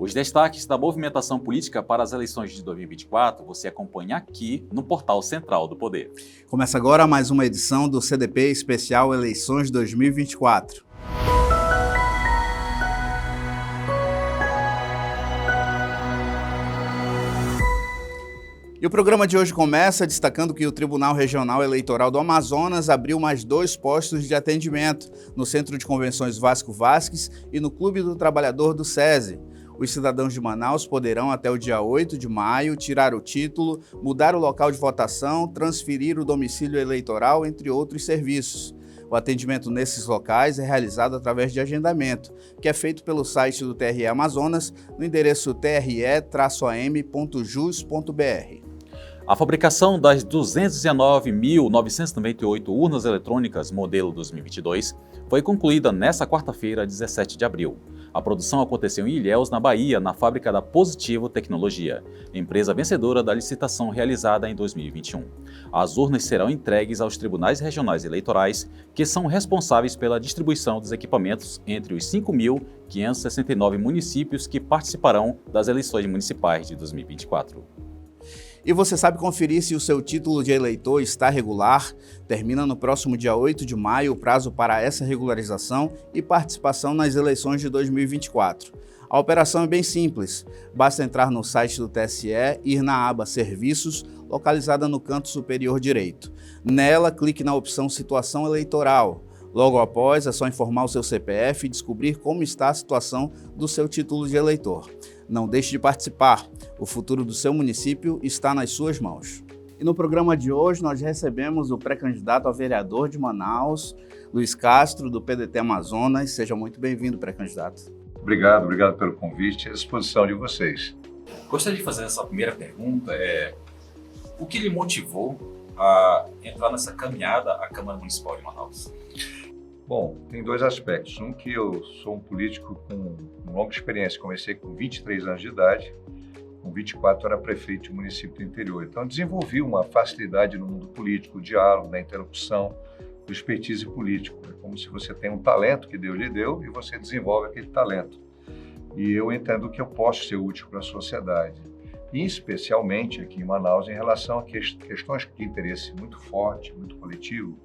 Os destaques da movimentação política para as eleições de 2024 você acompanha aqui no Portal Central do Poder. Começa agora mais uma edição do CDP Especial Eleições 2024. E o programa de hoje começa destacando que o Tribunal Regional Eleitoral do Amazonas abriu mais 2 postos de atendimento no Centro de Convenções Vasco Vasques e no Clube do Trabalhador do SESI. Os cidadãos de Manaus poderão, até o dia 8 de maio, tirar o título, mudar o local de votação, transferir o domicílio eleitoral, entre outros serviços. O atendimento nesses locais é realizado através de agendamento, que é feito pelo site do TRE Amazonas, no endereço tre-am.jus.br. A fabricação das 219.998 urnas eletrônicas modelo 2022 foi concluída nesta quarta-feira, 17 de abril. A produção aconteceu em Ilhéus, na Bahia, na fábrica da Positivo Tecnologia, empresa vencedora da licitação realizada em 2021. As urnas serão entregues aos tribunais regionais eleitorais, que são responsáveis pela distribuição dos equipamentos entre os 5.569 municípios que participarão das eleições municipais de 2024. E você sabe conferir se o seu título de eleitor está regular? Termina no próximo dia 8 de maio o prazo para essa regularização e participação nas eleições de 2024. A operação é bem simples, basta entrar no site do TSE e ir na aba Serviços, localizada no canto superior direito. Nela, clique na opção Situação Eleitoral. Logo após, é só informar o seu CPF e descobrir como está a situação do seu título de eleitor. Não deixe de participar, o futuro do seu município está nas suas mãos. E no programa de hoje nós recebemos o pré-candidato a vereador de Manaus, Luiz Castro, do PDT Amazonas. Seja muito bem-vindo, pré-candidato. Obrigado pelo convite e à disposição de vocês. Gostaria de fazer essa primeira pergunta, o que lhe motivou a entrar nessa caminhada à Câmara Municipal de Manaus? Bom, tem 2 aspectos. Um, que eu sou um político com longa experiência. Comecei com 23 anos de idade, com 24 era prefeito de um município do interior. Então, desenvolvi uma facilidade no mundo político, o diálogo, da interlocução, do expertise político. É como se você tem um talento que Deus lhe deu e você desenvolve aquele talento. E eu entendo que eu posso ser útil para a sociedade, e especialmente aqui em Manaus, em relação a questões de interesse muito forte, muito coletivo,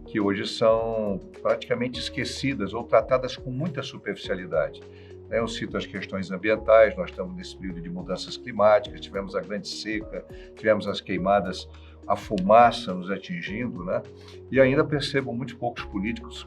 que hoje são praticamente esquecidas ou tratadas com muita superficialidade. Eu cito as questões ambientais, nós estamos nesse período de mudanças climáticas, tivemos a grande seca, tivemos as queimadas, a fumaça nos atingindo, né? E ainda percebo muito poucos políticos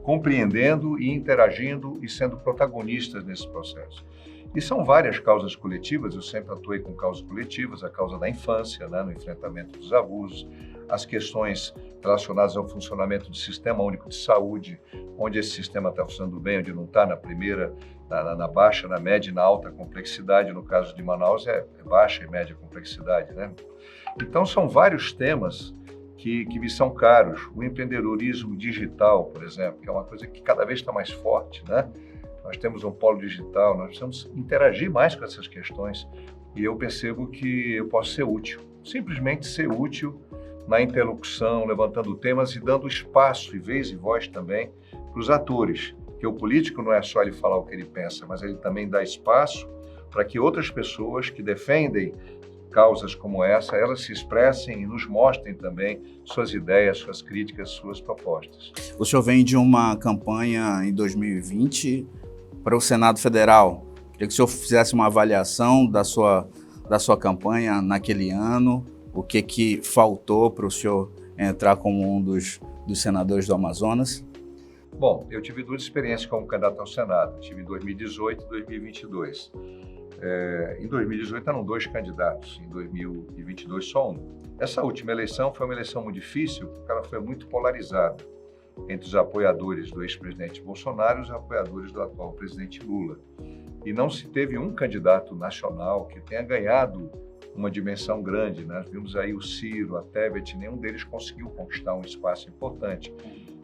compreendendo e interagindo e sendo protagonistas nesse processo. E são várias causas coletivas, eu sempre atuei com causas coletivas, a causa da infância, né, no enfrentamento dos abusos, as questões relacionadas ao funcionamento do Sistema Único de Saúde, onde esse sistema está funcionando bem, onde não está na primeira, na baixa, na média e na alta complexidade. No caso de Manaus é baixa e média complexidade, né? Então são vários temas que me são caros. O empreendedorismo digital, por exemplo, que é uma coisa que cada vez está mais forte, né? Nós temos um polo digital, nós precisamos interagir mais com essas questões e eu percebo que eu posso ser útil, simplesmente ser útil na interlocução, levantando temas e dando espaço e vez e voz também para os atores, que o político não é só ele falar o que ele pensa, mas ele também dá espaço para que outras pessoas que defendem causas como essa, elas se expressem e nos mostrem também suas ideias, suas críticas, suas propostas. O senhor vem de uma campanha em 2020 para o Senado Federal. Queria que o senhor fizesse uma avaliação da sua campanha naquele ano, o que faltou para o senhor entrar como um dos senadores do Amazonas? Bom, eu tive 2 experiências como candidato ao Senado. Tive em 2018 e 2022. Em 2018 eram 2 candidatos, em 2022 só um. Essa última eleição foi uma eleição muito difícil, porque ela foi muito polarizada entre os apoiadores do ex-presidente Bolsonaro e os apoiadores do atual presidente Lula. E não se teve um candidato nacional que tenha ganhado uma dimensão grande, né? Vimos aí o Ciro, a Tebet, nenhum deles conseguiu conquistar um espaço importante.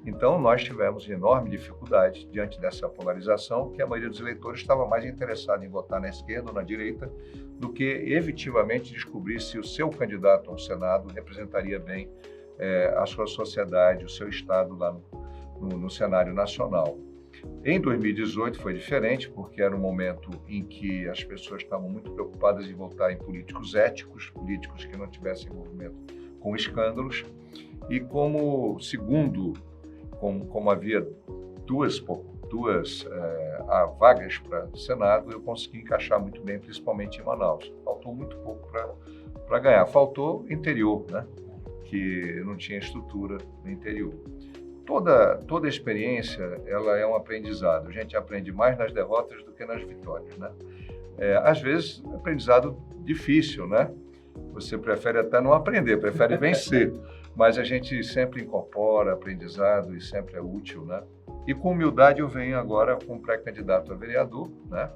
Então, nós tivemos enorme dificuldade diante dessa polarização, que a maioria dos eleitores estava mais interessada em votar na esquerda ou na direita do que efetivamente descobrir se o seu candidato ao Senado representaria bem a sua sociedade, o seu estado lá no cenário nacional. Em 2018 foi diferente, porque era um momento em que as pessoas estavam muito preocupadas em votar em políticos éticos, políticos que não tivessem envolvimento com escândalos. E como havia duas vagas para o Senado, eu consegui encaixar muito bem, principalmente em Manaus. Faltou muito pouco para ganhar. Faltou interior, né? Que não tinha estrutura no interior. Toda experiência, ela é um aprendizado. A gente aprende mais nas derrotas do que nas vitórias, né? Às vezes, aprendizado difícil, né? Você prefere até não aprender, prefere vencer. Mas a gente sempre incorpora aprendizado e sempre é útil, né? E com humildade eu venho agora como pré-candidato a vereador, né?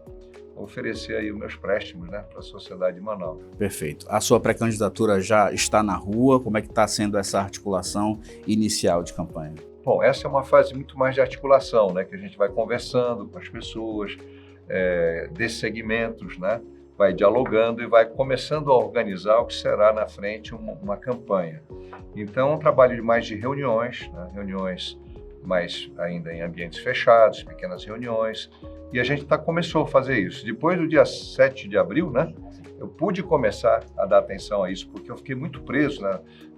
Oferecer aí os meus préstimos, né, para a sociedade de Manaus. Perfeito. A sua pré-candidatura já está na rua? Como é que está sendo essa articulação inicial de campanha? Bom, essa é uma fase muito mais de articulação, né, que a gente vai conversando com as pessoas, desses segmentos, né, vai dialogando e vai começando a organizar o que será na frente uma campanha. Então, é um trabalho mais de reuniões, né, reuniões mais ainda em ambientes fechados, pequenas reuniões, e a gente começou a fazer isso. Depois do dia 7 de abril, né, eu pude começar a dar atenção a isso, porque eu fiquei muito preso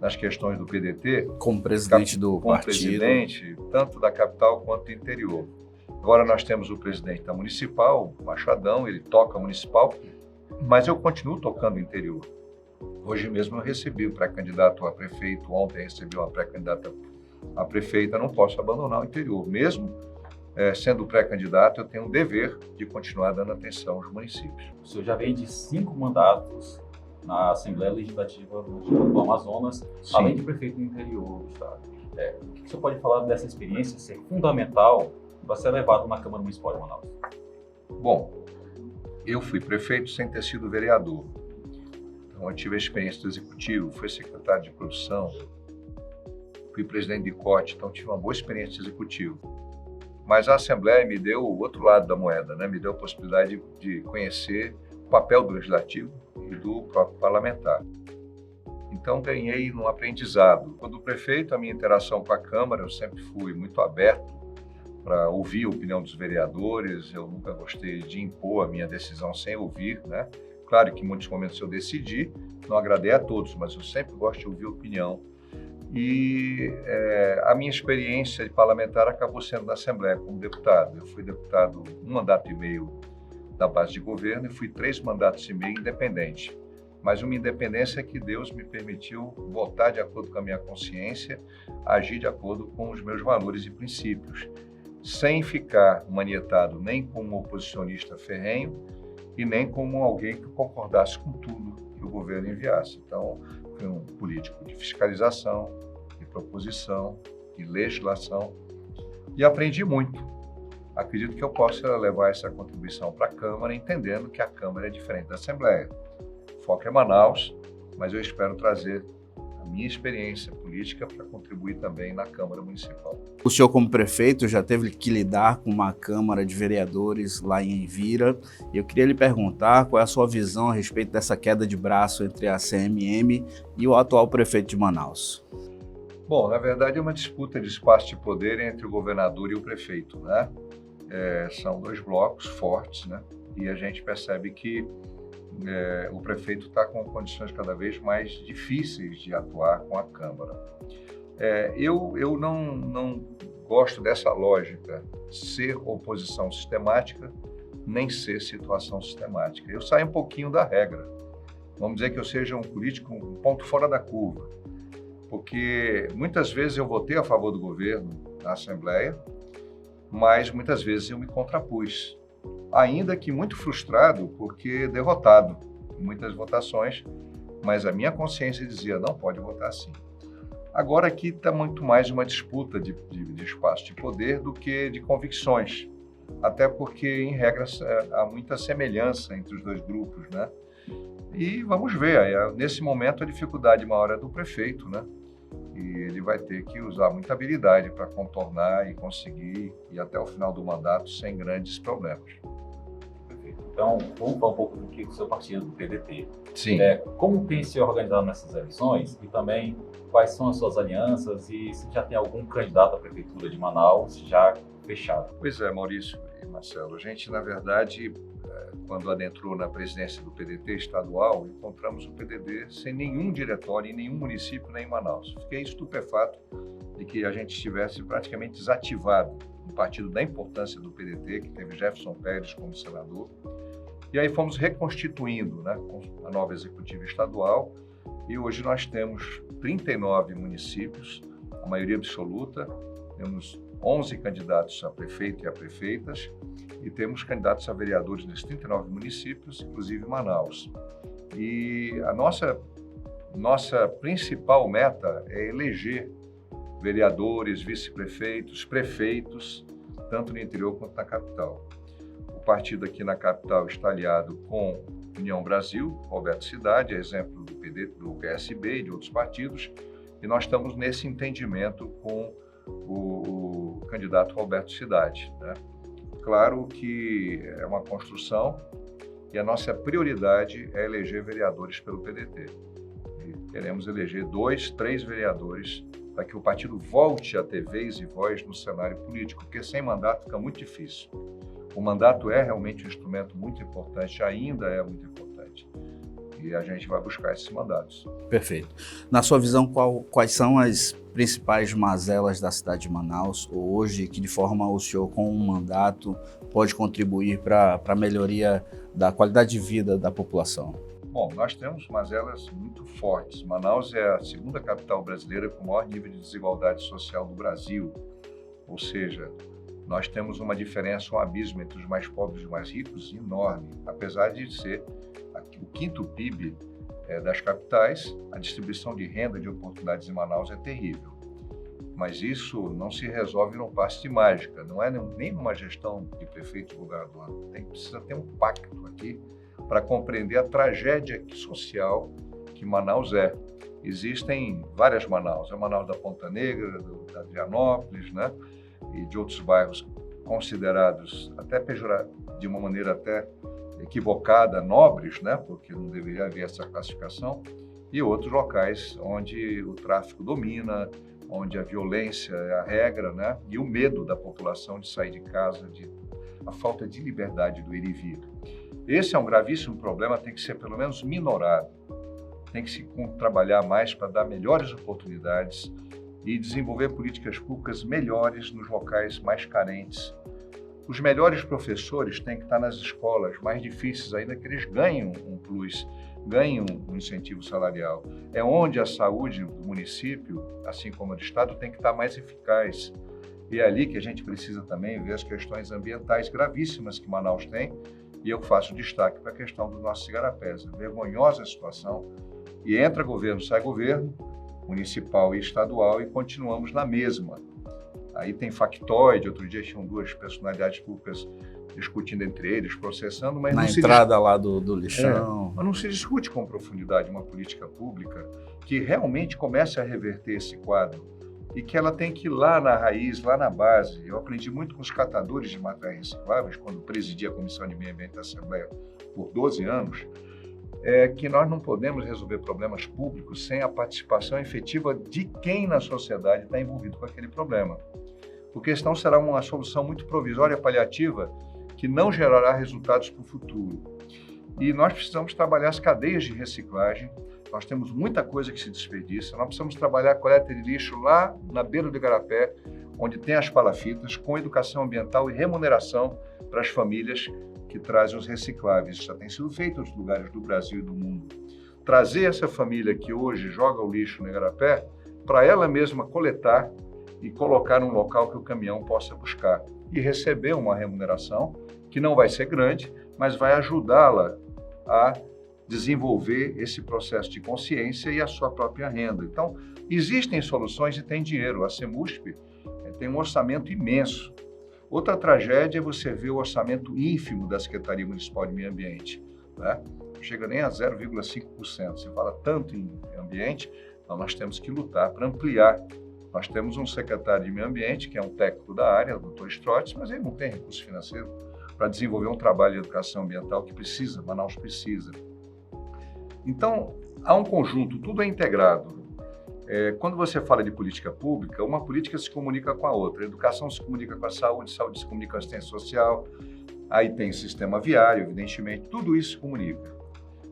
nas questões do PDT. Como presidente do partido. Presidente, tanto da capital quanto do interior. Agora nós temos o presidente da municipal, o Machadão, ele toca a municipal, mas eu continuo tocando o interior. Hoje mesmo eu recebi o pré-candidato a prefeito, ontem recebi uma pré-candidata a prefeita, não posso abandonar o interior. Mesmo sendo pré-candidato, eu tenho um dever de continuar dando atenção aos municípios. O senhor já vem de 5 mandatos na Assembleia Legislativa do Amazonas, Sim. além de prefeito do interior do estado. O que o senhor pode falar dessa experiência ser fundamental para ser levado na Câmara Municipal de Manaus? Bom, eu fui prefeito sem ter sido vereador. Então, eu tive a experiência do executivo, fui secretário de produção, fui presidente de COT, então tive uma boa experiência de executivo. Mas a Assembleia me deu o outro lado da moeda, né? Me deu a possibilidade de conhecer o papel do Legislativo e do próprio parlamentar. Então, ganhei um aprendizado. Quando prefeito, a minha interação com a Câmara, eu sempre fui muito aberto para ouvir a opinião dos vereadores, eu nunca gostei de impor a minha decisão sem ouvir, né? Claro que em muitos momentos eu decidi, não agradei a todos, mas eu sempre gosto de ouvir a opinião. E a minha experiência de parlamentar acabou sendo na Assembleia como deputado. Eu fui deputado 1 mandato e meio da base de governo e fui 3 mandatos e meio independente. Mas uma independência que Deus me permitiu votar de acordo com a minha consciência, agir de acordo com os meus valores e princípios, sem ficar manietado nem como um oposicionista ferrenho e nem como alguém que concordasse com tudo que o governo enviasse. Então, fui um político de fiscalização, de proposição, de legislação e aprendi muito. Acredito que eu possa levar essa contribuição para a Câmara, entendendo que a Câmara é diferente da Assembleia. O foco é Manaus, mas eu espero trazer a minha experiência política para contribuir também na Câmara Municipal. O senhor, como prefeito, já teve que lidar com uma Câmara de Vereadores lá em Envira. Eu queria lhe perguntar qual é a sua visão a respeito dessa queda de braço entre a CMM e o atual prefeito de Manaus. Bom, na verdade é uma disputa de espaço de poder entre o governador e o prefeito, né? São 2 blocos fortes, né? E a gente percebe que o prefeito está com condições cada vez mais difíceis de atuar com a Câmara. Eu não gosto dessa lógica, ser oposição sistemática, nem ser situação sistemática. Eu saio um pouquinho da regra. Vamos dizer que eu seja um político um ponto fora da curva, porque muitas vezes eu votei a favor do governo na Assembleia, mas muitas vezes eu me contrapus. Ainda que muito frustrado, porque derrotado em muitas votações, mas a minha consciência dizia, não pode votar assim. Agora aqui está muito mais uma disputa de espaço de poder do que de convicções, até porque, em regra, há muita semelhança entre os 2 grupos, né? E vamos ver, nesse momento a dificuldade maior é do prefeito, né? E ele vai ter que usar muita habilidade para contornar e conseguir ir até o final do mandato sem grandes problemas. Então, vamos falar um pouco do que o seu partido, do PDT. Sim. Como tem se organizado nessas eleições e também quais são as suas alianças e se já tem algum candidato à Prefeitura de Manaus já fechado. Pois é, Maurício e Marcelo, a gente, na verdade, quando adentrou na presidência do PDT estadual, encontramos o PDT sem nenhum diretório em nenhum município, nem em Manaus. Fiquei estupefato de que a gente estivesse praticamente desativado um partido da importância do PDT, que teve Jefferson Pérez como senador. E aí fomos reconstituindo, né, com a nova executiva estadual, e hoje nós temos 39 municípios, a maioria absoluta, temos 11 candidatos a prefeito e a prefeitas, e temos candidatos a vereadores nesses 39 municípios, inclusive Manaus. E a nossa principal meta é eleger vereadores, vice-prefeitos, prefeitos, tanto no interior quanto na capital. O partido aqui na capital está aliado com União Brasil, Roberto Cidade, exemplo do PSB e de outros partidos, e nós estamos nesse entendimento com o candidato Roberto Cidade, né? Claro que é uma construção e a nossa prioridade é eleger vereadores pelo PDT. E queremos eleger 2, 3 vereadores para que o partido volte a ter vez e voz no cenário político, porque sem mandato fica muito difícil. O mandato é realmente um instrumento muito importante, ainda é muito importante. E a gente vai buscar esses mandatos. Perfeito. Na sua visão, quais são as principais mazelas da cidade de Manaus hoje, que de forma o senhor, com um mandato, pode contribuir para a melhoria da qualidade de vida da população? Bom, nós temos mazelas muito fortes. Manaus é a segunda capital brasileira com o maior nível de desigualdade social do Brasil. Ou seja, nós temos uma diferença, um abismo entre os mais pobres e os mais ricos enorme. Apesar de ser o quinto PIB das capitais, a distribuição de renda e de oportunidades em Manaus é terrível. Mas isso não se resolve num passe de mágica, não é nem numa gestão de prefeito e governador. Precisa ter um pacto aqui para compreender a tragédia social que Manaus é. Existem várias Manaus, a Manaus da Ponta Negra, da Adrianópolis, né? E de outros bairros considerados até de uma maneira até equivocada, nobres, né? Porque não deveria haver essa classificação, e outros locais onde o tráfico domina, onde a violência é a regra, né? E o medo da população de sair de casa, a falta de liberdade do ir e vir. Esse é um gravíssimo problema, tem que ser pelo menos minorado, tem que se trabalhar mais para dar melhores oportunidades e desenvolver políticas públicas melhores nos locais mais carentes. Os melhores professores têm que estar nas escolas mais difíceis ainda, que eles ganhem um plus, ganhem um incentivo salarial. É onde a saúde do município, assim como a do estado, tem que estar mais eficaz. E é ali que a gente precisa também ver as questões ambientais gravíssimas que Manaus tem, e eu faço destaque para a questão dos nossos igarapés. Vergonhosa a situação, e entra governo, sai governo, municipal e estadual, e continuamos na mesma. Aí tem factoide, outro dia tinham 2 personalidades públicas discutindo entre eles, processando, mas na entrada lá do lixão. Mas não se discute com profundidade uma política pública que realmente comece a reverter esse quadro e que ela tem que ir lá na raiz, lá na base. Eu aprendi muito com os catadores de materiais recicláveis, quando presidi a Comissão de Meio Ambiente da Assembleia por 12 anos, que nós não podemos resolver problemas públicos sem a participação efetiva de quem na sociedade está envolvido com aquele problema. Porque senão será uma solução muito provisória, paliativa, que não gerará resultados para o futuro. E nós precisamos trabalhar as cadeias de reciclagem, nós temos muita coisa que se desperdiça, nós precisamos trabalhar a coleta de lixo lá na beira do igarapé, onde tem as palafitas, com educação ambiental e remuneração para as famílias que trazem os recicláveis. Isso já tem sido feito em outros lugares do Brasil e do mundo. Trazer essa família que hoje joga o lixo no igarapé, para ela mesma coletar e colocar num local que o caminhão possa buscar e receber uma remuneração que não vai ser grande, mas vai ajudá-la a desenvolver esse processo de consciência e a sua própria renda. Então, existem soluções e tem dinheiro. A CEMUSP tem um orçamento imenso. Outra tragédia é você ver o orçamento ínfimo da Secretaria Municipal de Meio Ambiente, né? Não chega nem a 0,5%. Você fala tanto em ambiente, então nós temos que lutar para ampliar. Nós temos um secretário de Meio Ambiente, que é um técnico da área, o Dr. Strotes, mas ele não tem recurso financeiro para desenvolver um trabalho de educação ambiental que precisa, Manaus precisa. Então, há um conjunto, tudo é integrado. Quando você fala de política pública, uma política se comunica com a outra. A educação se comunica com a saúde se comunica com a assistência social, aí tem o sistema viário, evidentemente, tudo isso se comunica.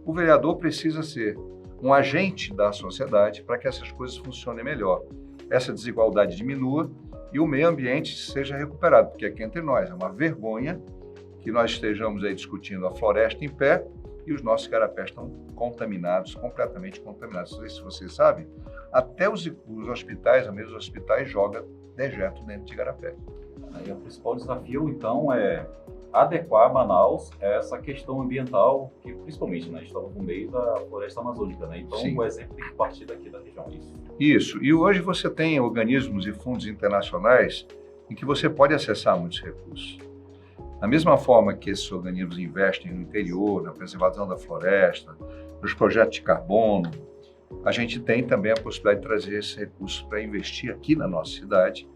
O vereador precisa ser um agente da sociedade para que essas coisas funcionem melhor. Essa desigualdade diminua e o meio ambiente seja recuperado, porque aqui entre nós é uma vergonha que nós estejamos aí discutindo a floresta em pé e os nossos igarapés estão contaminados, completamente contaminados. Não sei se vocês sabem, até os hospitais, mesmo os hospitais, jogam dejeto dentro de igarapé. E o principal desafio, então, é adequar Manaus a essa questão ambiental, que principalmente, né, estamos no meio da floresta amazônica, né? Então, Sim. o exemplo tem que partir daqui da região, isso. Isso. E hoje você tem organismos e fundos internacionais em que você pode acessar muitos recursos. Da mesma forma que esses organismos investem no interior, na preservação da floresta, nos projetos de carbono, a gente tem também a possibilidade de trazer esses recursos para investir aqui na nossa cidade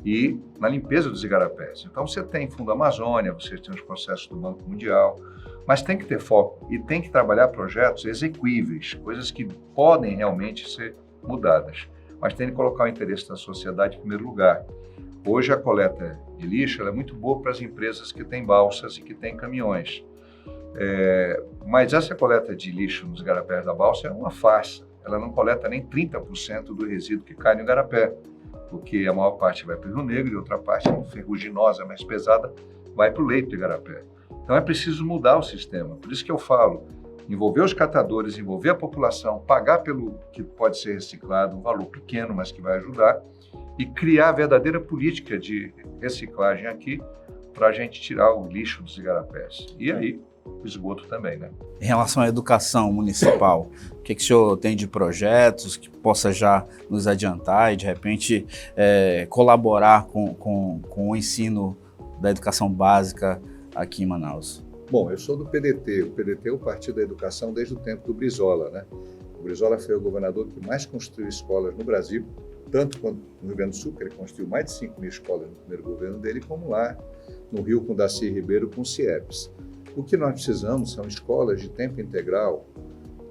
e na limpeza dos igarapés. Então você tem Fundo Amazônia, você tem os processos do Banco Mundial, mas tem que ter foco e tem que trabalhar projetos exequíveis, coisas que podem realmente ser mudadas, mas tem que colocar o interesse da sociedade em primeiro lugar. Hoje a coleta de lixo ela é muito boa para as empresas que têm balsas e que têm caminhões, mas essa coleta de lixo nos igarapés da balsa é uma farsa. Ela não coleta nem 30% do resíduo que cai no igarapé, porque a maior parte vai para o Rio Negro e outra parte, ferruginosa, mais pesada, vai para o leito do igarapé. Então é preciso mudar o sistema. Por isso que eu falo, envolver os catadores, envolver a população, pagar pelo que pode ser reciclado, um valor pequeno, mas que vai ajudar, e criar a verdadeira política de reciclagem aqui para a gente tirar o lixo dos igarapés. E aí, o esgoto também, né? Em relação à educação municipal, o que o senhor tem de projetos que possa já nos adiantar e, de repente, colaborar com o ensino da educação básica aqui em Manaus? Bom, eu sou do PDT. O PDT é o Partido da Educação desde o tempo do Brizola, né? O Brizola foi o governador que mais construiu escolas no Brasil, tanto quanto no Rio Grande do Sul, que ele construiu mais de 5.000 escolas no primeiro governo dele, como lá no Rio com Darcy Ribeiro, com o CIEPS. O que nós precisamos são escolas de tempo integral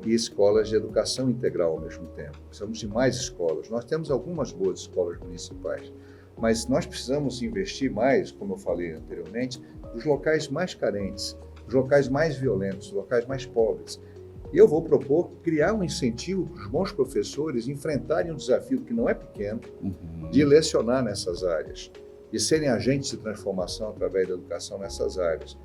e escolas de educação integral ao mesmo tempo. Precisamos de mais escolas. Nós temos algumas boas escolas municipais, mas nós precisamos investir mais, como eu falei anteriormente, nos locais mais carentes, os locais mais violentos, os locais mais pobres. E eu vou propor criar um incentivo para os bons professores enfrentarem um desafio que não é pequeno, de lecionar nessas áreas, de serem agentes de transformação através da educação nessas áreas.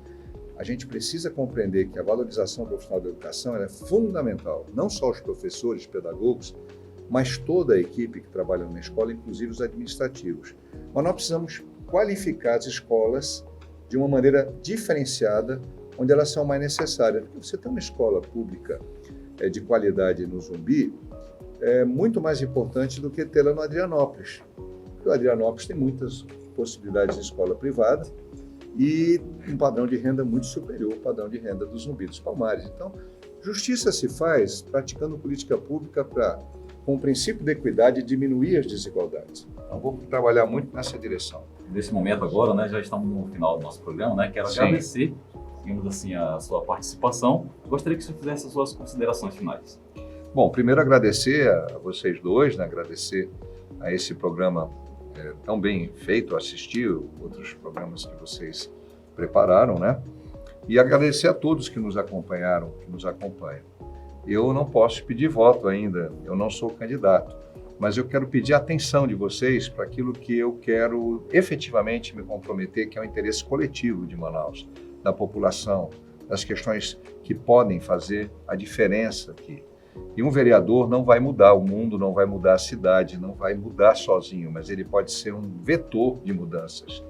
A gente precisa compreender que a valorização profissional da educação é fundamental, não só os professores, pedagogos, mas toda a equipe que trabalha na escola, inclusive os administrativos. Mas nós precisamos qualificar as escolas de uma maneira diferenciada, onde elas são mais necessárias. Porque você tem uma escola pública de qualidade no Zumbi, é muito mais importante do que tê-la no Adrianópolis. Porque o Adrianópolis tem muitas possibilidades de escola privada e um padrão de renda muito superior ao padrão de renda do Zumbi dos Palmares. Então, justiça se faz praticando política pública para, com o princípio da equidade, diminuir as desigualdades. Então, vou trabalhar muito nessa direção. Nesse momento agora, né, já estamos no final do nosso programa, né? Quero agradecer, digamos assim, a sua participação. Gostaria que você fizesse as suas considerações finais. Bom, primeiro agradecer a vocês dois, né? Agradecer a esse programa tão bem feito, assistir outros programas que vocês prepararam, né? E agradecer a todos que nos acompanharam, que nos acompanham. Eu não posso pedir voto ainda, eu não sou candidato, mas eu quero pedir a atenção de vocês para aquilo que eu quero efetivamente me comprometer, que é o interesse coletivo de Manaus, da população, das questões que podem fazer a diferença aqui. E um vereador não vai mudar o mundo, não vai mudar a cidade, não vai mudar sozinho, mas ele pode ser um vetor de mudanças,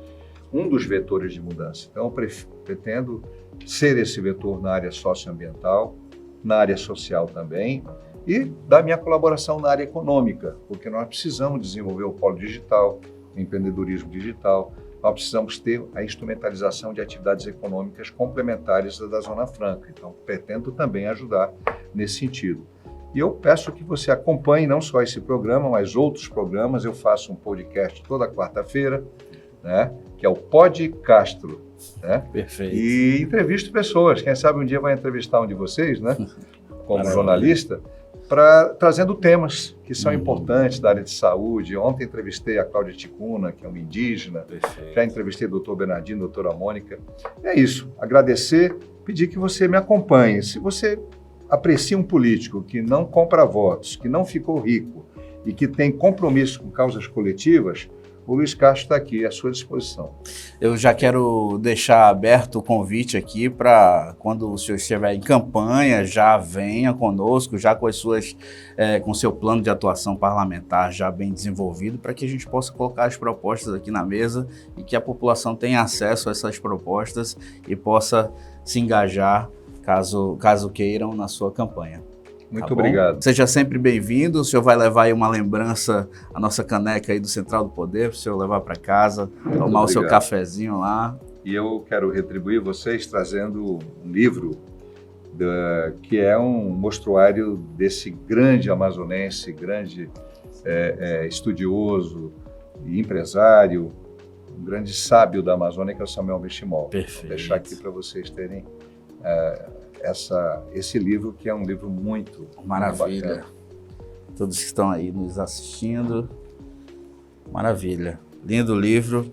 um dos vetores de mudança. Então, eu pretendo ser esse vetor na área socioambiental, na área social também, e dar minha colaboração na área econômica, porque nós precisamos desenvolver o polo digital, o empreendedorismo digital, nós precisamos ter a instrumentalização de atividades econômicas complementares da Zona Franca. Então, pretendo também ajudar nesse sentido. E eu peço que você acompanhe não só esse programa, mas outros programas. Eu faço um podcast toda quarta-feira, né, que é o Pod Castro. Né? Perfeito. E entrevisto pessoas. Quem sabe um dia vai entrevistar um de vocês, né, como jornalista. trazendo temas que são importantes da área de saúde. Ontem entrevistei a Cláudia Ticuna, que é uma indígena. Perfeito. Já entrevistei o doutor Bernardino, a doutora Mônica. É isso, agradecer, pedir que você me acompanhe. Se você aprecia um político que não compra votos, que não ficou rico e que tem compromisso com causas coletivas, o Luiz Castro está aqui à sua disposição. Eu já quero deixar aberto o convite aqui para quando o senhor estiver em campanha, já venha conosco, já com com seu plano de atuação parlamentar já bem desenvolvido, para que a gente possa colocar as propostas aqui na mesa e que a população tenha acesso a essas propostas e possa se engajar caso queiram na sua campanha. Muito Tá bom? obrigado. Seja sempre bem-vindo. O senhor vai levar aí uma lembrança, a nossa caneca aí do Central do Poder, para o senhor levar para casa, tomar o seu obrigado. cafezinho lá. E eu quero retribuir vocês trazendo um livro que é um mostruário desse grande amazonense, grande estudioso e empresário, um grande sábio da Amazônia, que é o Samuel Benchimol. Perfeito. Vou deixar aqui para vocês terem esse livro, que é um livro muito Maravilha. bacana. Todos que estão aí nos assistindo. Maravilha. Lindo livro.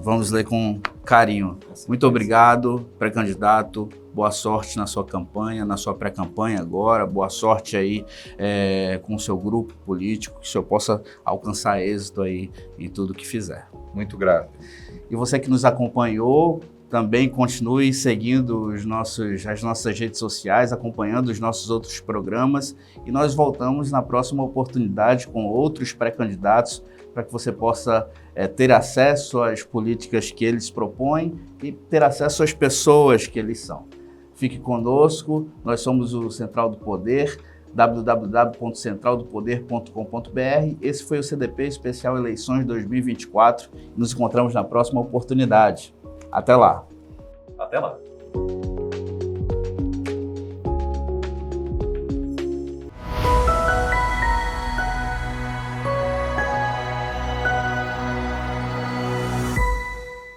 Vamos ler com carinho. Muito obrigado, pré-candidato. Boa sorte na sua campanha, na sua pré-campanha agora. Boa sorte aí com o seu grupo político, que o senhor possa alcançar êxito aí em tudo que fizer. Muito grato. E você que nos acompanhou, também continue seguindo as nossas redes sociais, acompanhando os nossos outros programas. E nós voltamos na próxima oportunidade com outros pré-candidatos para que você possa ter acesso às políticas que eles propõem e ter acesso às pessoas que eles são. Fique conosco, nós somos o Central do Poder, www.centraldopoder.com.br. Esse foi o CDP Especial Eleições 2024. Nos encontramos na próxima oportunidade. Até lá. Até lá.